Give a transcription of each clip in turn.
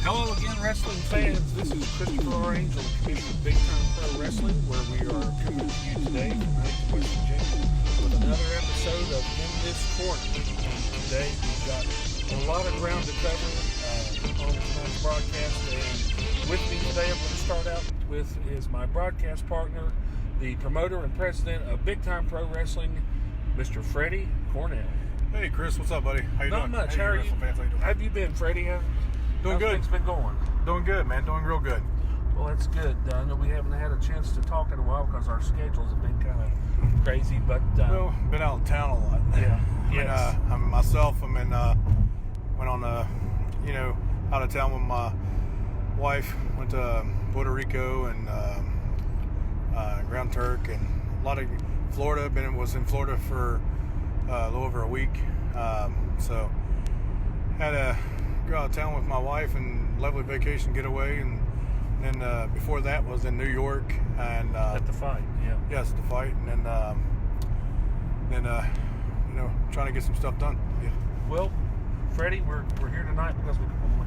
Hello again, wrestling fans. This is Christopher Angel, Commissioner of Big Time Pro Wrestling, where we are coming to you today from West Virginia with another episode of In This Corner. And today we've got a lot of ground to cover on tonight's broadcast. And with me today, I'm going to start out with is my broadcast partner, the promoter and president of Big Time Pro Wrestling, Mr. Freddie Cornell. Hey Chris, what's up, buddy? How you doing? Not much. Hey, How are you? Fans, how you doing? Have you been, Freddie? Doing good. How's things been going? Doing good, man. Doing real good. Well, that's good. I know we haven't had a chance to talk in a while because our schedules have been kind of crazy, but Well, been out of town a lot. yeah, Yes. Went on out of town with my wife. Went to Puerto Rico and Grand Turk and a lot of Florida. Was in Florida for a little over a week. So had to go out of town with my wife and lovely vacation getaway, and then before that was in New York and at the fight. Yeah. yes, the fight, and then trying to get some stuff done. Yeah. Well, Freddie, we're here tonight because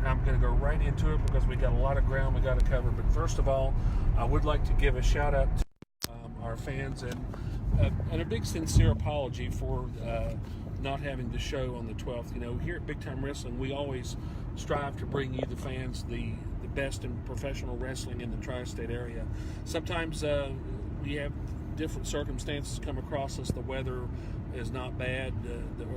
I'm going to go right into it because we got a lot of ground we got to cover. But first of all, I would like to give a shout out to our fans and a big sincere apology for not having the show on the 12th. You know, here at Big Time Wrestling, we always strive to bring you, the fans, the best in professional wrestling in the tri-state area. Sometimes we have different circumstances come across us. The weather is not bad,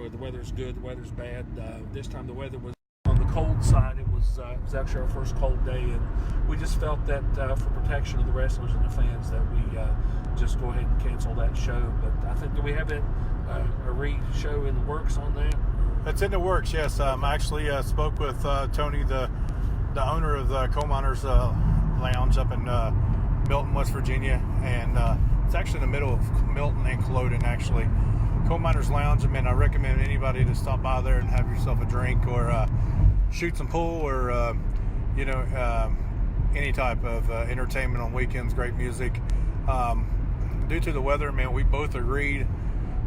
or the weather's good, the weather's bad. This time the weather was on the cold side. It was actually our first cold day, and we just felt that for protection of the wrestlers and the fans that we just go ahead and cancel that show. But I think, do we have a re-show in the works on that? It's in the works, yes. I actually spoke with Tony, the owner of the Coal Miners Lounge up in Milton, West Virginia, and it's actually in the middle of Milton and Culloden, actually. Coal Miners Lounge. I mean, I recommend anybody to stop by there and have yourself a drink or shoot some pool or any type of entertainment on weekends. Great music. Due to the weather, man, we both agreed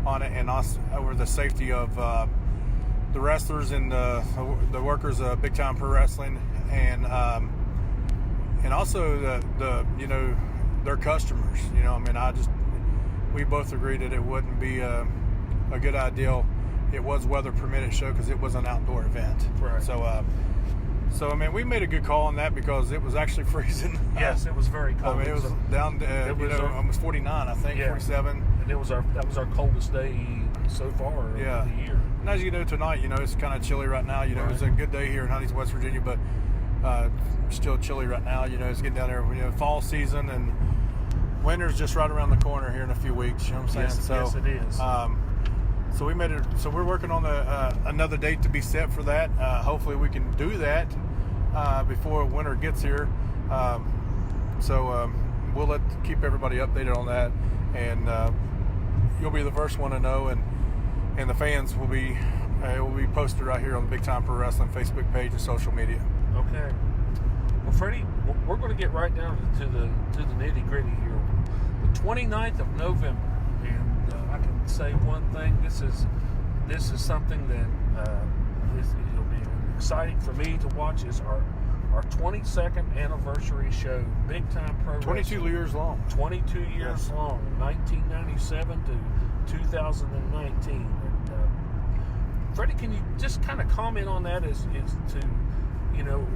on it, and us over the safety of the wrestlers and the workers of Big Time Pro Wrestling, and also their customers. We both agreed that it wouldn't be a good idea. It was weather permitted show because it was an outdoor event. Right. So I mean, we made a good call on that because it was actually freezing. Yes, it was very cold. I mean, it was down to almost 49, I think, yeah. 47. And that was our coldest day so far of the year. And as you know, tonight, it's kind of chilly right now. Right. It's a good day here in Huntington, West Virginia, but still chilly right now. It's getting down there. Fall season and winter's just right around the corner here in a few weeks. You know what I'm saying? Yes, it is. So we made it. So we're working on another date to be set for that. Hopefully, we can do that before winter gets here. We'll keep everybody updated on that, and you'll be the first one to know, and the fans will be posted right here on the Big Time Pro Wrestling Facebook page and social media. Okay. Well, Freddie, we're going to get right down to the nitty gritty here. The 29th of November, and I can say one thing: this is something that it'll be exciting for me to watch. Is our 22nd anniversary show, Big Time Pro Wrestling. 22 years long. 22 years yes. long, 1997 to 2019. And Freddie, can you just kind of comment on that as to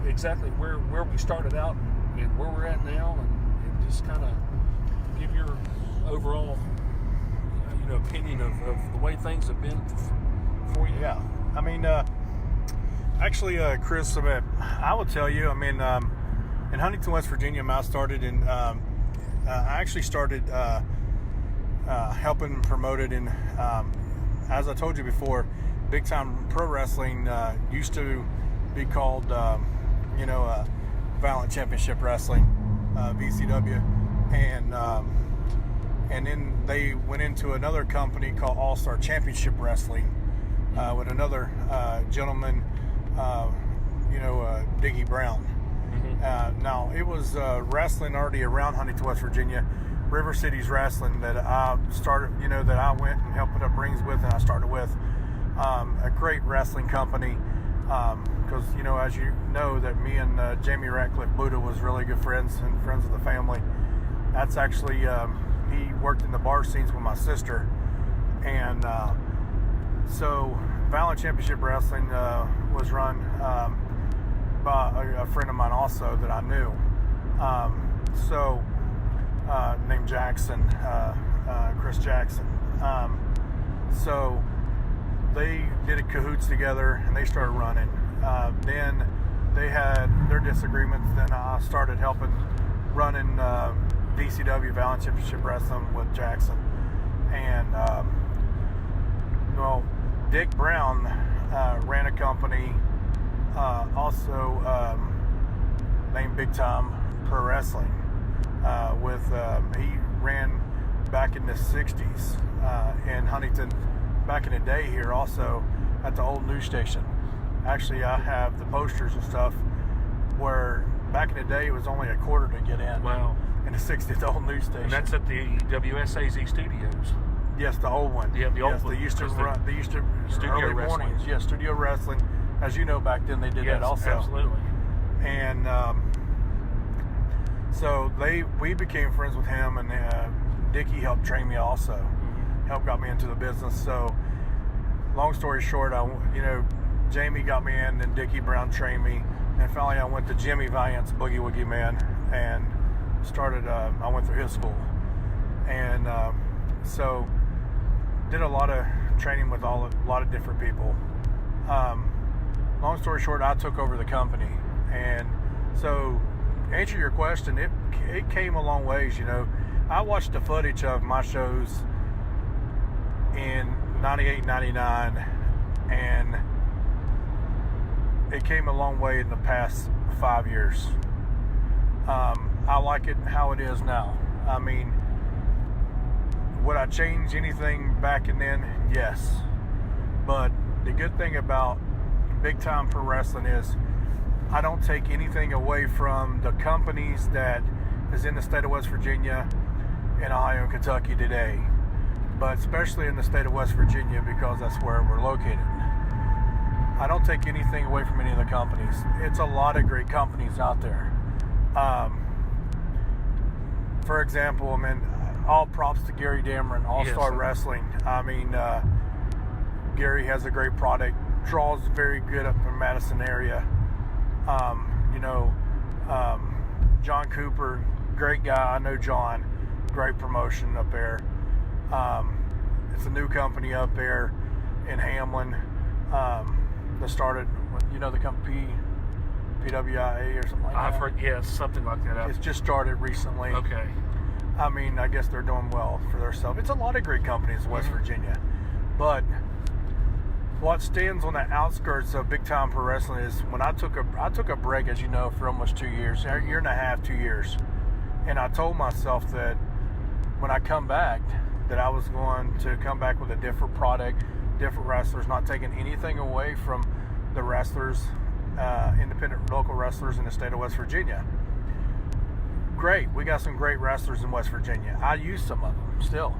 exactly where we started out and where we're at now, and just kind of give your overall opinion of the way things have been for you? Yeah, I mean, actually, Chris, I will tell you, in Huntington, West Virginia, I started I actually started helping promote it, and as I told you before, Big Time Pro Wrestling used to be called, Violent Championship Wrestling, VCW, and then they went into another company called All Star Championship Wrestling with another gentleman, Diggy Brown. Mm-hmm. Now, it was wrestling already around Huntington, West Virginia, River Cities Wrestling, that I started, that I went and helped put up rings with, and I started with a great wrestling company. Because as you know, that me and Jamie Ratcliffe Buddha was really good friends and friends of the family. That's actually he worked in the bar scenes with my sister, and so Valiant Championship Wrestling was run by a friend of mine also that I knew. Named Jackson, Chris Jackson. So they did a cahoots together and they started running. Then they had their disagreements. Then I started helping running VCW, Valiant Championship Wrestling, with Jackson. And Dick Brown ran a company also named Big Time Pro Wrestling. He ran back in the 60s in Huntington, back in the day here also at the old news station. Actually, I have the posters and stuff where back in the day it was only a quarter to get in. Wow. In the 60th, the old news station. And that's at the WSAZ studios. Yes, the old one. Yeah, the old one. They used to studio early wrestling. mornings. Yeah, studio wrestling. As you know, back then they did that also. Absolutely. And so we became friends with him, and Dickie helped train me also. Mm-hmm. Helped got me into the business. So, long story short, Jamie got me in, and Dickie Brown trained me, and finally I went to Jimmy Valiant's Boogie Woogie Man, and started. I went through his school, and so did a lot of training with a lot of different people. Long story short, I took over the company, and so answer your question, it came a long ways. I watched the footage of my shows in 98, 99, and it came a long way in the past 5 years. I like it how it is now. I mean, would I change anything back and then? Yes. But the good thing about Big Time Pro Wrestling is I don't take anything away from the companies that is in the state of West Virginia and Ohio and Kentucky today, but especially in the state of West Virginia because that's where we're located. I don't take anything away from any of the companies. It's a lot of great companies out there. For example, all props to Gary Dameron, All Star Wrestling. Gary has a great product, draws very good up in the Madison area. John Cooper, great guy. I know John, great promotion up there. It's a new company up there in Hamlin that started, the company PWIA or something like that. I've heard, something like that. It's just started recently. Okay. I guess they're doing well for themselves. It's a lot of great companies in West Virginia. But what stands on the outskirts of Big Time Pro Wrestling is when I took a break, as you know, for almost 2 years, a year and a half, 2 years. And I told myself that when I come back, that I was going to come back with a different product, different wrestlers, not taking anything away from the wrestlers, independent local wrestlers in the state of West Virginia. Great. We got some great wrestlers in West Virginia. I use some of them still.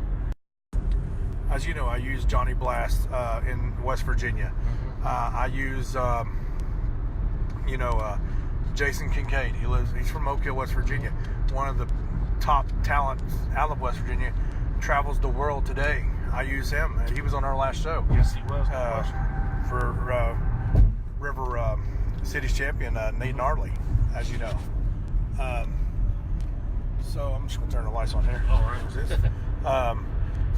As you know, I use Johnny Blast in West Virginia. Mm-hmm. I use, Jason Kincaid. He's from Oak Hill, West Virginia. One of the top talents out of West Virginia. Travels the world today. I use him. He was on our last show. Yes, he was. For River City's champion, Nate Gnarly, as you know. So I'm just going to turn the lights on here. All right.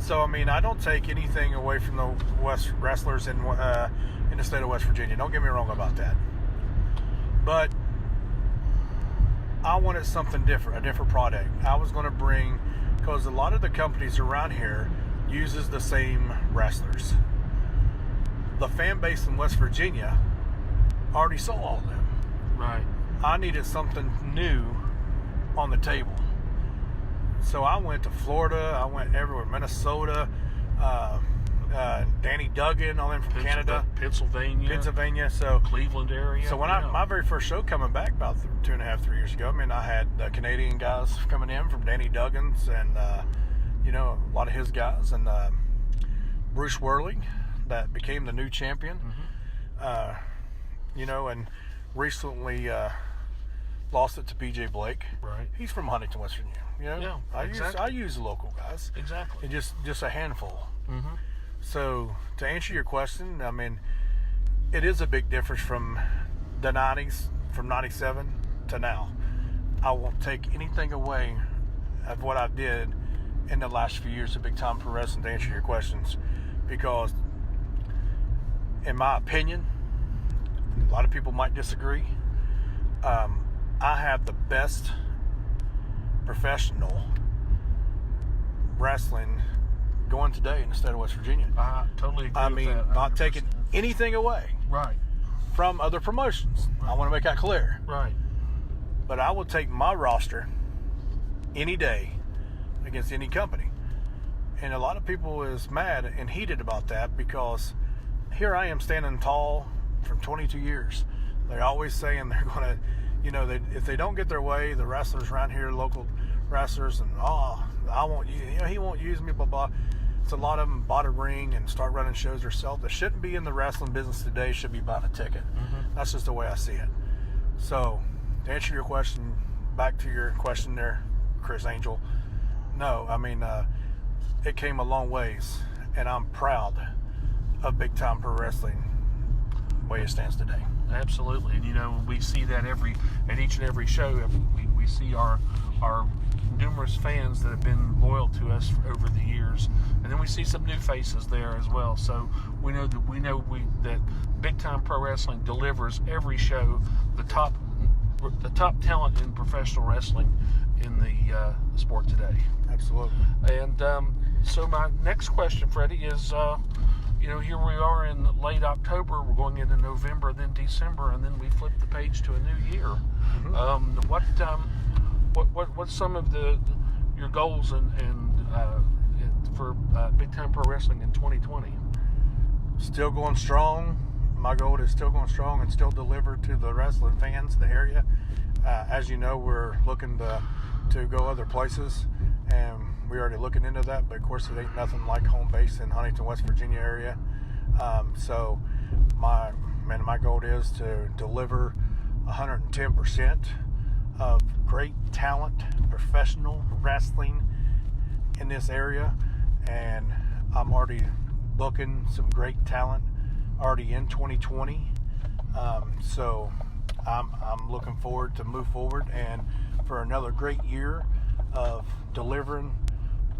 So, I don't take anything away from the West wrestlers in the state of West Virginia. Don't get me wrong about that. But I wanted something different, a different product. I was going to bring, because a lot of the companies around here uses the same wrestlers. The fan base in West Virginia already saw all of them. Right. I needed something new on the table. So I went to Florida, I went everywhere, Minnesota, Danny Duggan, all them from Canada. Pennsylvania. So Cleveland area. So when my very first show coming back about 2.5, 3 years ago, I had Canadian guys coming in from Danny Duggan's and, a lot of his guys. And Bruce Worley, that became the new champion. Mm-hmm. and recently lost it to BJ Blake. Right. He's from Huntington, West Virginia. Yeah, I use local guys. Exactly. And just a handful. Mm-hmm. So to answer your question, I mean, it is a big difference from the 90s, from 97 to now. I won't take anything away of what I did in the last few years of big time pro wrestling to answer your questions, because in my opinion, a lot of people might disagree, I have the best professional wrestling going today in the state of West Virginia. I totally agree with that. Not 100%. taking anything away Right. from other promotions. I want to make that clear. Right. But I will take my roster any day against any company. And a lot of people is mad and heated about that, because here I am standing tall for 22 years. They're always saying they're going to, if they don't get their way, the wrestlers around here, local wrestlers, and I won't, he won't use me, blah, blah. It's a lot of them bought a ring and start running shows themselves. That shouldn't be in the wrestling business today, should be buying a ticket. Mm-hmm. That's just the way I see it. So, to answer your question, back to your question there, Chris Angel, no, I mean, it came a long ways, and I'm proud of big time pro wrestling the way it stands today. Absolutely, and we see that at each and every show. We see our numerous fans that have been loyal to us over the years, and then we see some new faces there as well. So we know that big time pro wrestling delivers every show the top talent in professional wrestling in the sport today. Absolutely. And so my next question, Freddie, is here we are in late October. We're going into November, then December, and then we flip the page to a new year. Mm-hmm. What's some of your goals and for big time pro wrestling in 2020? Still going strong. My goal is still going strong and still deliver to the wrestling fans, the area. As you know, we're looking to go other places, and we're already looking into that. But of course, it ain't nothing like home base in Huntington, West Virginia area. So my goal is to deliver 110% of great talent, professional wrestling in this area, and I'm already booking some great talent already in 2020. So I'm looking forward to move forward and for another great year of delivering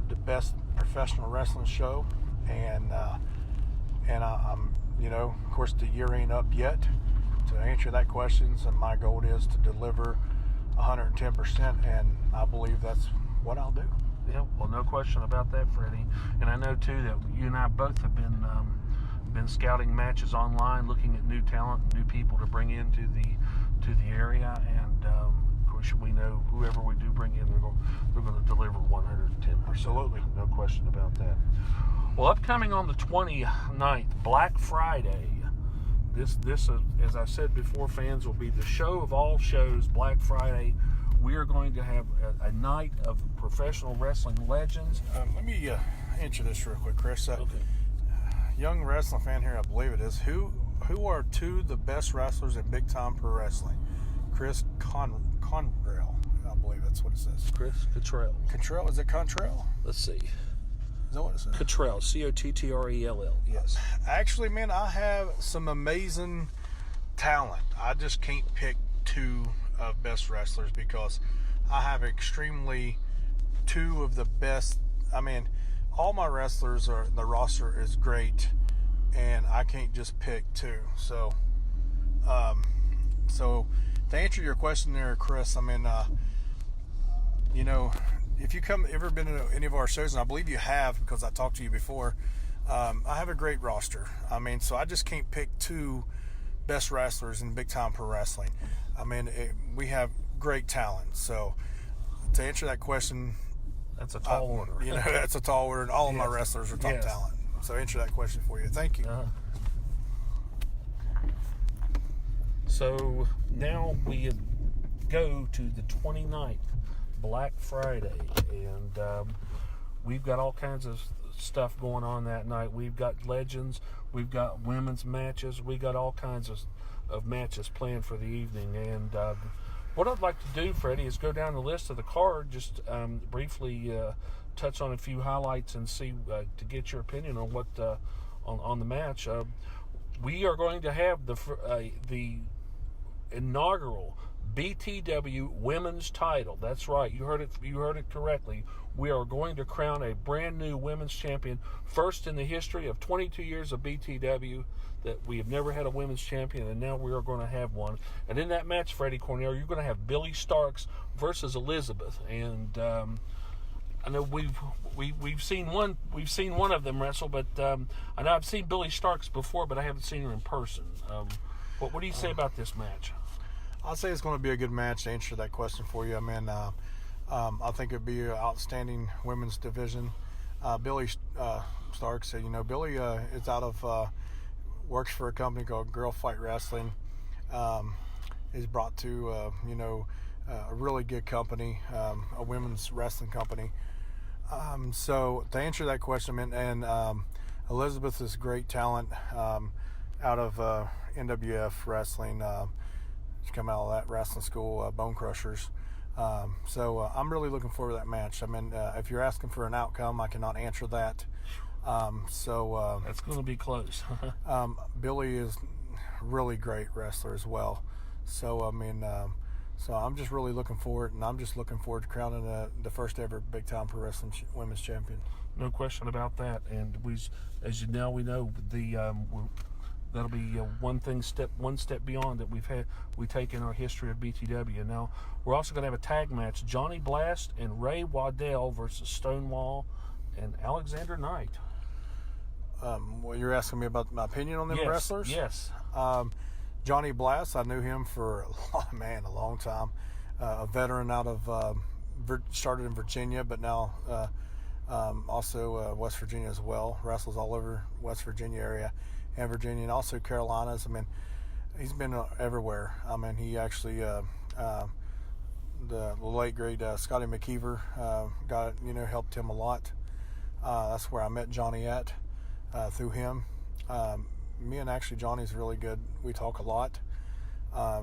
the best professional wrestling show. And I'm, of course, the year ain't up yet to answer that question. And my goal is to deliver 110%, and I believe that's what I'll do. Yeah, well, no question about that, Freddie. And I know too that you and I both have been scouting matches online, looking at new talent, new people to bring into the area, and of course we know whoever we do bring in, they're going to deliver 110%. Absolutely, no question about that. Well, upcoming on the 29th, Black Friday. This as I said before, fans, will be the show of all shows. Black Friday, we are going to have a night of professional wrestling legends. Let me answer this real quick, Chris. Okay. Young wrestling fan here, I believe it is. Who are two of the best wrestlers in big time pro wrestling? Chris Conrell, I believe that's what it says. Chris Cottrell. Cottrell, is it Contrell? Let's see. Is that what it says? Cottrell, Cottrell. Yes. Actually, man, I have some amazing talent. I just can't pick two of best wrestlers because I have extremely two of the best. I mean, all my wrestlers the roster is great, and I can't just pick two. So to answer your question there, Chris, I mean, if you ever been to any of our shows, and I believe you have because I talked to you before, I have a great roster. I mean, so I just can't pick two best wrestlers in big time pro wrestling. I mean, we have great talent. So to answer that question, that's a tall order. That's a tall order, and all of my wrestlers are top talent. So answer that question for you. Thank you. So now we go to the 29th, Black Friday, and we've got all kinds of stuff going on that night. We've got legends, we've got women's matches, we got all kinds of matches planned for the evening. And what I'd like to do, Freddie, is go down the list of the card, just briefly touch on a few highlights and see to get your opinion on what on the match. We are going to have the inaugural BTW Women's title. That's right. You heard it correctly. We are going to crown a brand new women's champion, first in the history of 22 years of BTW that we have never had a women's champion, and now we are going to have one. And in that match, Freddie Cornell, you're going to have Billy Starks versus Elizabeth. And I know we've seen one of them wrestle, but I know I've seen Billy Starks before, but I haven't seen her in person. What do you say about this match? I'll say it's going to be a good match. To answer that question for you, I mean, I think it'd be an outstanding women's division. Billy Starks, Billy is out of works for a company called Girl Fight Wrestling. Is brought to a really good company, a women's wrestling company. So to answer that question, and Elizabeth is great talent out of NWF Wrestling. She come out of that wrestling school, Bone Crushers. So I'm really looking forward to that match. I mean, if you're asking for an outcome, I cannot answer that. That's going to be close. Billy is really great wrestler as well. So I mean, so I'm just really looking forward, and I'm just looking forward to crowning the first ever Big Time Pro Wrestling Women's Champion. No question about that. And as you know, we know that'll be one step beyond that we take in our history of BTW. Now we're also going to have a tag match: Johnny Blast and Ray Waddell versus Stonewall and Alexander Knight. Well, you're asking me about my opinion on them wrestlers? Yes. Johnny Blast, I knew him for a long time. A veteran out of started in Virginia, but now also West Virginia as well. Wrestles all over West Virginia area and Virginia, and also Carolinas. I mean, he's been everywhere. I mean, he actually the late great Scotty McKeever helped him a lot. That's where I met Johnny at through him. Me and actually Johnny's really good. We talk a lot.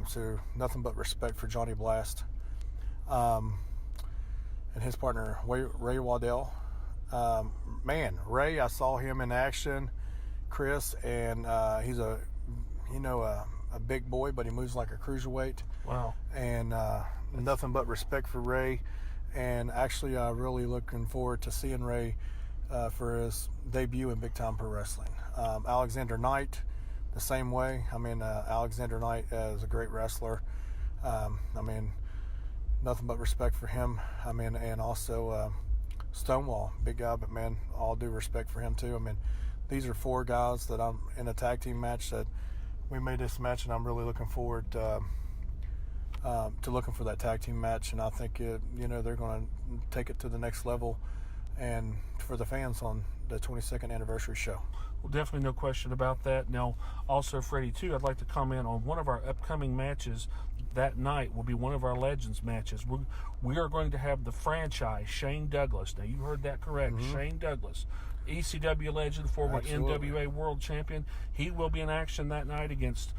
So nothing but respect for Johnny Blast. And his partner, Ray Waddell. Ray, I saw him in action, Chris, and he's a big boy, but he moves like a cruiserweight. Wow. And nothing but respect for Ray. And actually, really looking forward to seeing Ray for his debut in Big Time Pro Wrestling. Alexander Knight, the same way. I mean, Alexander Knight is a great wrestler. I mean, nothing but respect for him. I mean, and also Stonewall, big guy, but man, all due respect for him too. I mean, these are four guys that I'm in a tag team match that we made this match, and I'm really looking forward to looking for that tag team match. And I think they're going to take it to the next level, and for the fans on the 22nd anniversary show. Well, definitely no question about that. Now, also, Freddie, too, I'd like to comment on one of our upcoming matches that night will be one of our Legends matches. We are going to have the franchise, Shane Douglas. Now, you heard that correct. Mm-hmm. Shane Douglas, ECW legend, former NWA World Champion. He will be in action that night against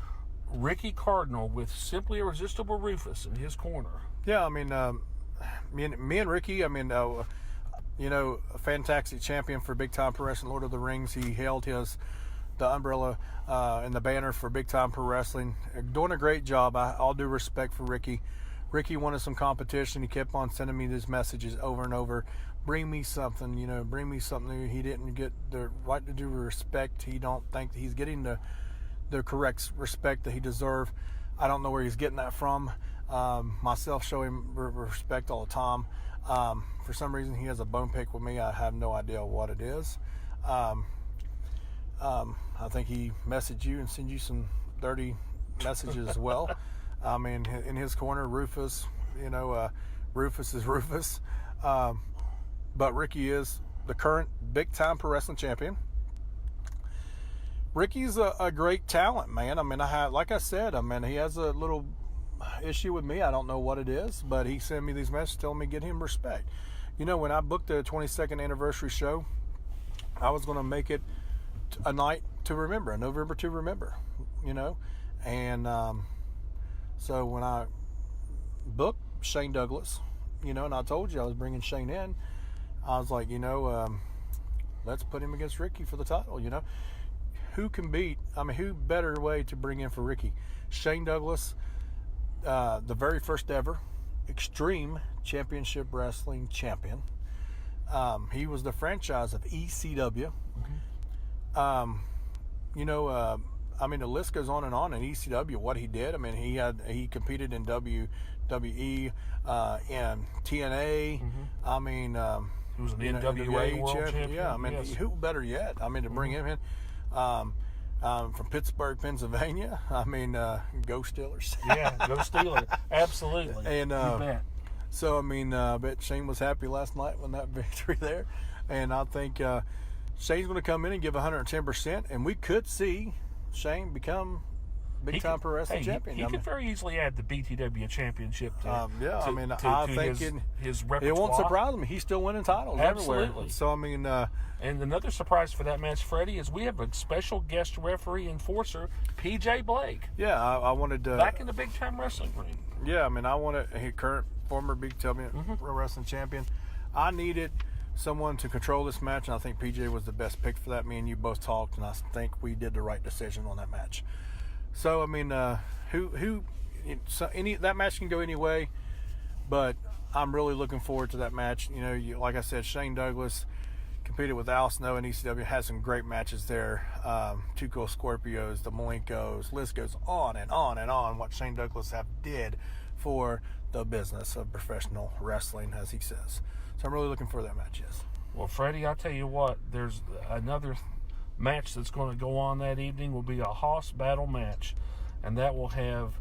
Ricky Cardinal with Simply Irresistible Rufus in his corner. Yeah, I mean, me and Ricky, I mean, a fantastic champion for Big Time Pro Wrestling, Lord of the Rings. He held the umbrella and the banner for Big Time Pro Wrestling. Doing a great job. All due respect for Ricky. Ricky wanted some competition. He kept on sending me these messages over and over. Bring me something, bring me something. He didn't get the right to do respect. He don't think he's getting the correct respect that he deserves. I don't know where he's getting that from. Myself show him respect all the time. For some reason, he has a bone pick with me. I have no idea what it is. I think he messaged you and sent you some dirty messages as well. I mean, in his corner, Rufus, Rufus is Rufus. But Ricky is the current Big Time Pro Wrestling champion. Ricky's a great talent, man. I mean, like I said, he has a little issue with me. I don't know what it is, but he sent me these messages telling me to get him respect. When I booked the 22nd anniversary show, I was going to make it a night to remember, a November to remember, And so when I booked Shane Douglas, and I told you I was bringing Shane in, I was like, let's put him against Ricky for the title. Who can beat? Who better way to bring in for Ricky? Shane Douglas, the very first ever Extreme Championship Wrestling champion. He was the franchise of ECW. The list goes on in ECW. What he did. He competed in WWE, and TNA. He was an NWA world champion. Yeah, yes. Who better yet? To bring him in. From Pittsburgh, Pennsylvania. Go Steelers. Yeah, go Steelers. Absolutely. And you bet. So I bet Shane was happy last night when that victory there, and I think Shane's going to come in and give 110%, and we could see Shane become big time pro wrestling champion. He could very easily add the BTW championship to I think his repertoire. It won't surprise me. He's still winning titles Absolutely. everywhere. So and another surprise for that match, Freddie, is we have a special guest referee enforcer, PJ Blake. Yeah, I wanted to back in the big time wrestling ring. Yeah, I wanted a current former big time pro wrestling champion. I needed someone to control this match, and I think PJ was the best pick for that. Me and you both talked, and I think we did the right decision on that match. So that match can go any way, but I'm really looking forward to that match. Like I said, Shane Douglas competed with Al Snow in ECW, had some great matches there. Tuco Scorpios, the Malenkos, list goes on and on and on. What Shane Douglas did for the business of professional wrestling, as he says. So I'm really looking for that match. Yes. Well, Freddie, I'll tell you what. There's another match that's going to go on that evening. Will be a Hoss battle match, and that will have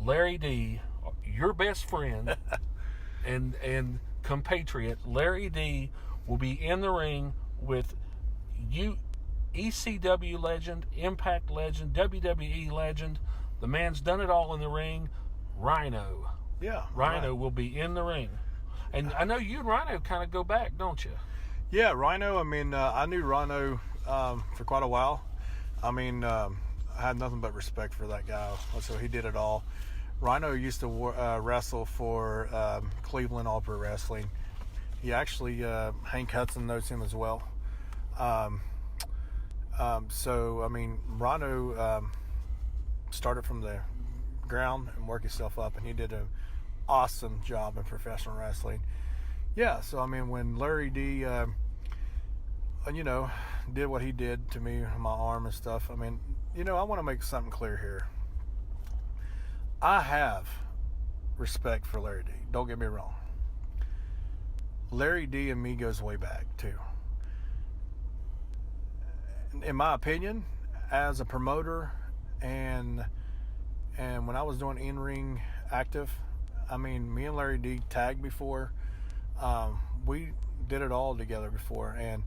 Larry D, your best friend and compatriot Larry D, will be in the ring with ECW legend, Impact legend, WWE legend. The man's done it all in the ring. Rhino. Yeah. Rhino will be in the ring. And I know you and Rhino kind of go back, don't you? Yeah, Rhino, I knew Rhino for quite a while. I had nothing but respect for that guy. So he did it all. Rhino used to wrestle for Cleveland All Pro Wrestling. He actually, Hank Hudson knows him as well. Rhino started from the ground and worked himself up, and he did an awesome job in professional wrestling. Yeah, so when Larry D, did what he did to me, my arm and stuff. I want to make something clear here. I have respect for Larry D. Don't get me wrong. Larry D and me goes way back too. In my opinion, as a promoter and when I was doing in-ring active, me and Larry D tagged before. We did it all together before, and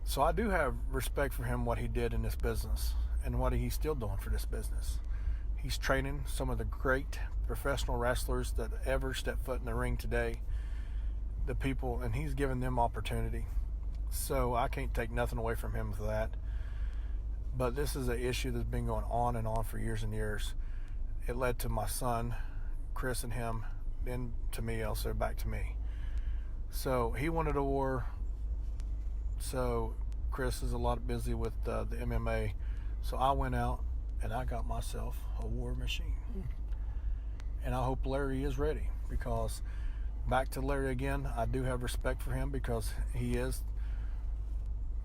so I do have respect for him, what he did in this business and what he's still doing for this business. He's training some of the great professional wrestlers that ever stepped foot in the ring today, the people, and he's giving them opportunity. So I can't take nothing away from him for that. But this is an issue that's been going on and on for years and years. It led to my son, Chris, and him, then to me, also back to me. So he wanted a war. So Chris is a lot busy with the MMA. So I went out and I got myself a war machine. And I hope Larry is ready, because back to Larry again, I do have respect for him because he is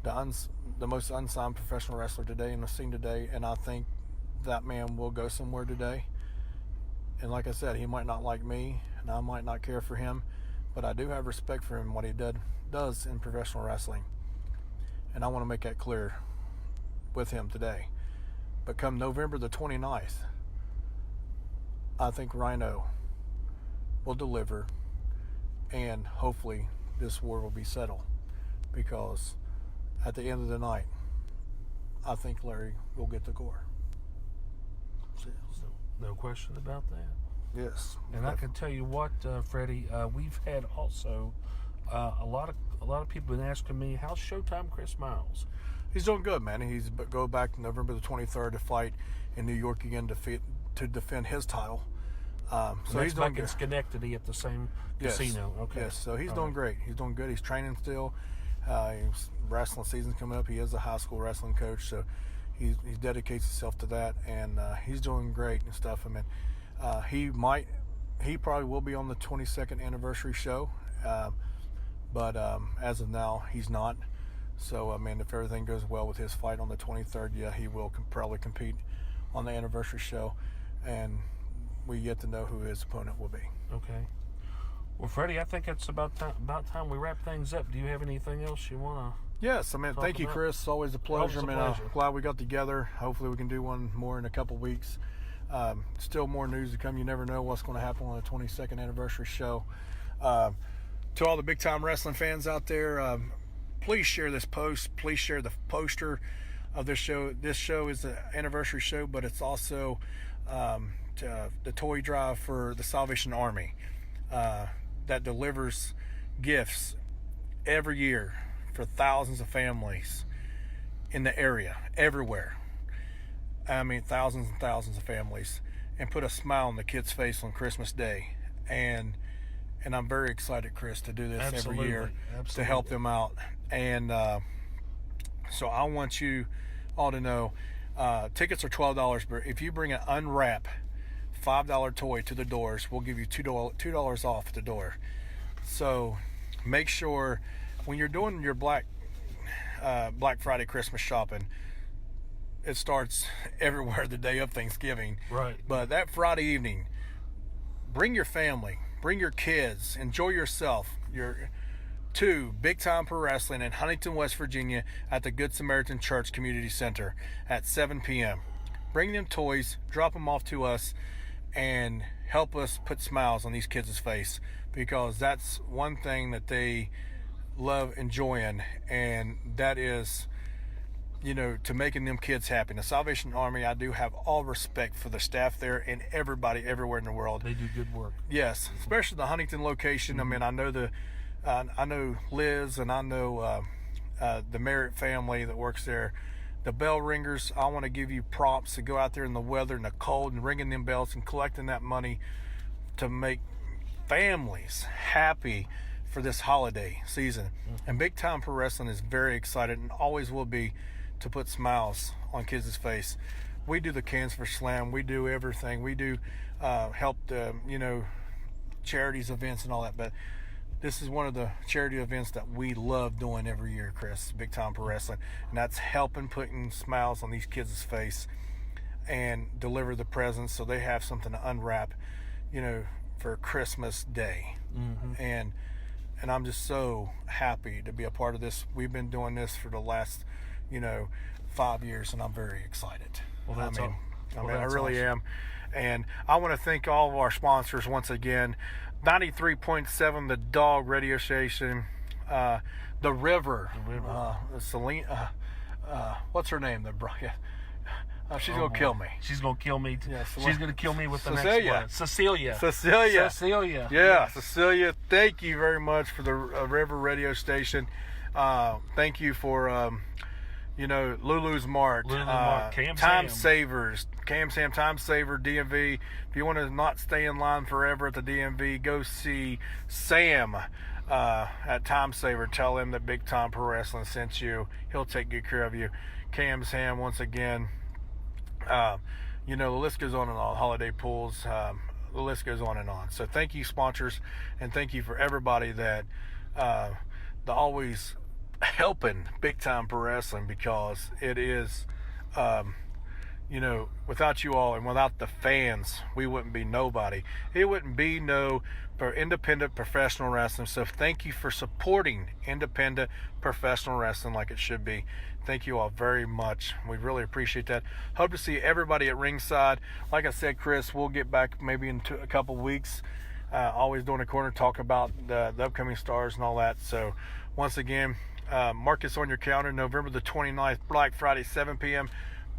the most unsigned professional wrestler today in the scene today, and I think that man will go somewhere today. And like I said, he might not like me, and I might not care for him, but I do have respect for him, what he does in professional wrestling. And I want to make that clear with him today. But come November the 29th, I think Rhino will deliver, and hopefully this war will be settled, because at the end of the night, I think Larry will get the gore. So, no question about that. Yes. And I can tell you what, Freddie, we've had also a lot of people been asking me, how's Showtime Chris Miles? He's doing good, man. He's go back November the 23rd to fight in New York again to defend his title. So he's back in Schenectady at the same casino. Okay. Yes, so he's doing great. He's doing good. He's training still. Wrestling season's coming up. He is a high school wrestling coach, so he dedicates himself to that, and he's doing great and stuff. I mean, he probably will be on the 22nd anniversary show, but as of now, he's not. So, I mean, if everything goes well with his fight on the 23rd, yeah, he will probably compete on the anniversary show, and we yet to know who his opponent will be. Okay. Well, Freddie, I think it's about time we wrap things up. Do you have anything else you want to? Yes, I mean, thank you, Chris. It's always a pleasure. Always a pleasure. I'm glad we got together. Hopefully we can do one more in a couple weeks. Still more news to come. You never know what's going to happen on the 22nd anniversary show. To all the big time wrestling fans out there, please share this post. Please share the poster of this show. This show is the anniversary show, but it's also the toy drive for the Salvation Army that delivers gifts every year for thousands of families in the area, everywhere. I mean, thousands and thousands of families, and put a smile on the kid's face on Christmas Day. And I'm very excited, Chris, to do this every year to help them out. And so I want you all to know, tickets are $12, but if you bring an unwrapped $5 toy to the doors, we'll give you $2 off at the door. So make sure when you're doing your Black Friday Christmas shopping, it starts everywhere the day of Thanksgiving. Right. But that Friday evening, bring your family, bring your kids, enjoy yourself. To Big Time Pro Wrestling in Huntington, West Virginia at the Good Samaritan Church Community Center at 7 p.m. Bring them toys, drop them off to us, and help us put smiles on these kids' face, because that's one thing that they love enjoying, and that is, to making them kids happy. The Salvation Army, I do have all respect for the staff there and everybody everywhere in the world. They do good work. Yes, especially the Huntington location. I mean, I know Liz, and I know the Merritt family that works there. The bell ringers, I want to give you props to go out there in the weather and the cold and ringing them bells and collecting that money to make families happy for this holiday season. And Big Time Pro Wrestling is very excited and always will be to put smiles on kids' face. We do the Cans for Slam. We do everything. We do help the, charities events and all that. But this is one of the charity events that we love doing every year, Chris, Big Time Pro Wrestling. And that's helping putting smiles on these kids' face and deliver the presents so they have something to unwrap, for Christmas Day. And I'm just so happy to be a part of this. We've been doing this for the last, 5 years, and I'm very excited. Well, that's I really am. And I want to thank all of our sponsors once again. 93.7 The Dog radio station, The River, Selena, what's her name? She's gonna kill me. She's gonna kill me. Yes, she's gonna kill me with the Cecilia. next one. Cecilia. Yeah, Cecilia. Thank you very much for the River radio station. Thank you for Lulu's Mart, Time Savers, Cam Sam, Time Saver, DMV. If you want to not stay in line forever at the DMV, go see Sam at Time Saver. Tell him that Big Time Pro Wrestling sent you. He'll take good care of you. Cam Sam, once again, the list goes on and on. Holiday pools, the list goes on and on. So thank you, sponsors, and thank you for everybody that always helping Big Time Pro Wrestling, because it is, without you all and without the fans, we wouldn't be nobody. It wouldn't be for independent professional wrestling. So thank you for supporting independent professional wrestling like it should be. Thank you all very much. We really appreciate that. Hope to see everybody at ringside. Like I said, Chris, we'll get back maybe in a couple weeks. Always doing a corner talk about the upcoming stars and all that. So once again, mark this on your calendar, November the 29th, Black Friday, 7 p.m.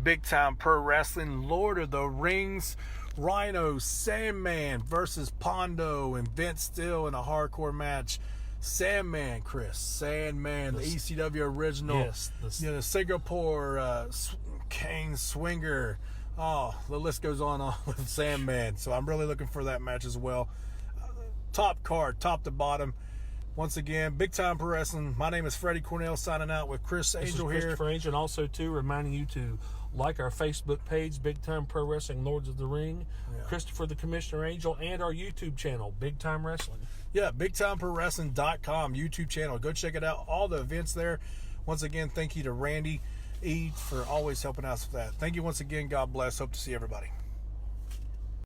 Big Time Pro Wrestling, Lord of the Rings, Rhino Sandman versus Pondo and Vince Steele in a hardcore match. Sandman, Chris. Sandman, the ECW original. Yes. The Singapore Kane Swinger. Oh, the list goes on with Sandman. So I'm really looking for that match as well. Top card, top to bottom. Once again, Big Time Pro Wrestling. My name is Freddie Cornell, signing out with Chris Angel here. Christopher Angel, and also too reminding you to like our Facebook page, Big Time Pro Wrestling Lords of the Ring, Christopher the Commissioner Angel, and our YouTube channel, Big Time Wrestling. Yeah, BigTimeProWrestling.com YouTube channel. Go check it out. All the events there. Once again, thank you to Randy E for always helping us with that. Thank you once again. God bless. Hope to see everybody.